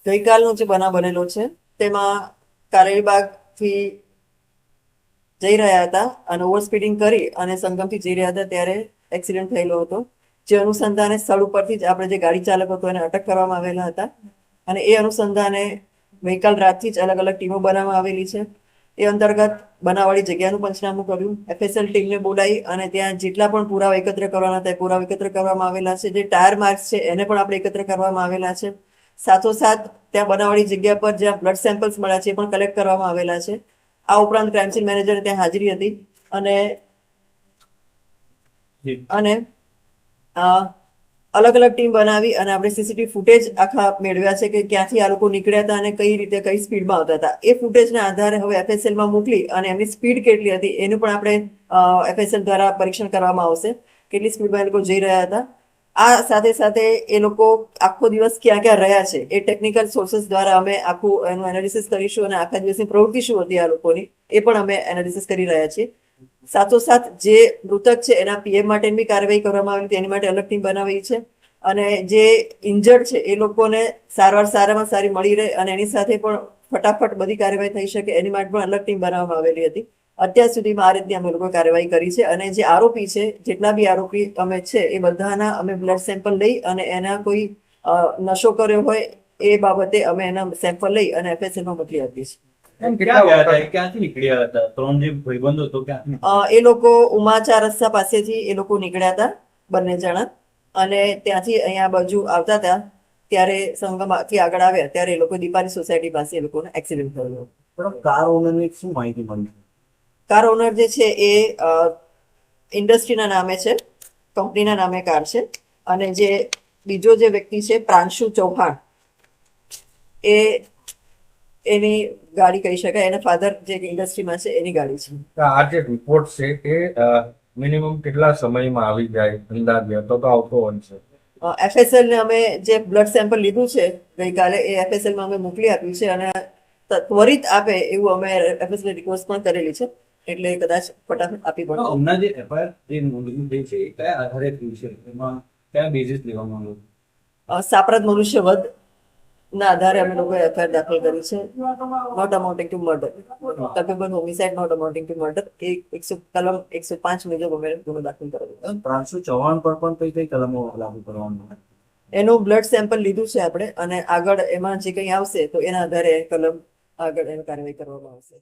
ગઈકાલનો જે બનાવ બનેલો છે તેમાં કારેલીબાગથી જઈ રહ્યા હતા અને ઓવર સ્પીડિંગ કરી અને સંગમથી જઈ રહ્યા હતા ત્યારે એક્સિડન્ટ થયેલો હતો. જે અનુસંધાને સ્થળ ઉપરથી જ આપણે જે ગાડી ચાલક હતો એને અટક કરવામાં આવેલા હતા અને એ અનુસંધાને ગઈકાલ રાતથી જ અલગ અલગ ટીમો બનાવવામાં આવેલી છે. એ અંતર્ગત બનાવવાળી જગ્યાનું પંચનામું કર્યું, એફએસએલ ટીમને બોલાવી અને ત્યાં જેટલા પણ પુરાવા એકત્ર કરવાના હતા એ પુરાવા એકત્ર કરવામાં આવેલા છે. જે ટાયર માર્ક્સ છે એને પણ આપણે એકત્ર કરવામાં આવેલા છે. સાથોસાથ ત્યાં બનાવવાળી જગ્યા પર જ્યાં બ્લડ સેમ્પલ્સ મળ્યા છે એ પણ કલેક્ટ કરવામાં આવેલા છે. આ ઉપરાંત ક્રાઇમ સીન મેનેજર ત્યાં હાજરી હતી અને અને અલગ અલગ ટીમ બનાવી અને આપણે સીસીટીવી ફૂટેજ આખા મેળવ્યા છે કે ક્યાંથી આ લોકો નીકળ્યા હતા અને કઈ રીતે કઈ સ્પીડમાં આવતા હતા. એ ફૂટેજના આધારે હવે એફએસએલમાં મોકલી અને એમની સ્પીડ કેટલી હતી એનું પણ આપણે એફએસએલ દ્વારા પરીક્ષણ કરવામાં આવશે, કેટલી સ્પીડમાં એ લોકો જઈ રહ્યા હતા. આ સાથે સાથે એ લોકો આખો દિવસ ક્યાં ક્યાં રહ્યા છે એ ટેકનિકલ સોર્सेस દ્વારા અમે આખું એનું એનાલિસિસ કરીશું અને આખા દિવસની પ્રવૃત્તિ શું હતી આ લોકોની એ પણ અમે એનાલિસિસ કરી રહ્યા છીએ. સાથોસાથ જે મૃતક છે એના પીએમ માટેની બી કાર્યવાહી કરવામાં આવી એની માટે અલગ ટીમ બનાવી છે અને જે ઇન્જર્ડ છે એ લોકોને સારવાર સારામાં સારી મળી રહે અને એની સાથે પણ ફટાફટ બધી કાર્યવાહી થઈ શકે એની માટે પણ અલગ ટીમ બનાવવામાં આવેલી હતી. અત્યાર સુધીમાં આ રીતની અમે લોકો કાર્યવાહી કરી છે અને જે આરોપી છે, જેટલા બી આરોપી અમે છે એ બધાના અમે બ્લડ સેમ્પલ લઈ અને એના કોઈ નશો કર્યો હોય એ બાબતે અમે એના સેમ્પલ લઈ અને એફએસએલમાં મોકલી આપીએ છીએ. ક્યાંથી નીકળ્યા હતા ત્રણ જે ભાઈબંધો હતો ક્યાં? એ લોકો ઉમાચા રસ્તા પાસેથી એ લોકો નીકળ્યા હતા બંને જણા અને ત્યાંથી અહીંયા બાજુ આવતા હતા ત્યારે સંગમથી આગળ આવ્યા ત્યારે એ લોકો દીપાલી સોસાયટી પાસે એ લોકોને એક્સિડન્ટ થયેલો. કાર ઓનરની શું માહિતી મળી? કાર ઓનર જે છે એ ઇન્ડસ્ટ્રીના નામે છે, કંપનીના નામે કાર છે અને જે બીજો જે વ્યક્તિ છે પ્રાંશુ ચૌહાણ એ એની ગાડી કહી શકાય, એના ફાધર જે ઇન્ડસ્ટ્રીમાં છે એની ગાડી છે. આ જે રિપોર્ટ છે એ મિનિમમ કેટલા સમયમાં આવી જાય અંદાજે તો આવતો હોય છે? એફએસએલ ને અમે જે બ્લડ સેમ્પલ લીધું છે ગઈકાલે એ એફએસએલમાં અમે મોકલી આપ્યું છે અને ત્વરિત આપે એવું અમે એફએસએલ રિક્વેસ્ટ પણ કરેલી છે એટલે કદાચ ફટાફટ આપી પડે. હમણાં જે એફઆઈઆર જે નોંધણી થઈ છે એ કયા આધારે થઈ છે, એમાં કયા બેઝિસ લેવામાં આવ્યું? સાપરાધ મનુષ્યવધ ના આધારે અમે લોકોએ એફઆઈઆર દાખલ કરી છે. Not amounting to murder, culpable homicide not amounting to murder એ કલમ 105 મુજબ અમે ગુનો દાખલ કરેલો. પ્રાંશુ ચૌહાણ પર પણ કઈ કઈ કલમો લાગુ કરવામાં? એનું બ્લડ સેમ્પલ લીધું છે આપણે અને આગળ એમાં જે કંઈ આવશે તો એના આધારે કલમ આગળ એની કાર્યવાહી કરવામાં આવશે.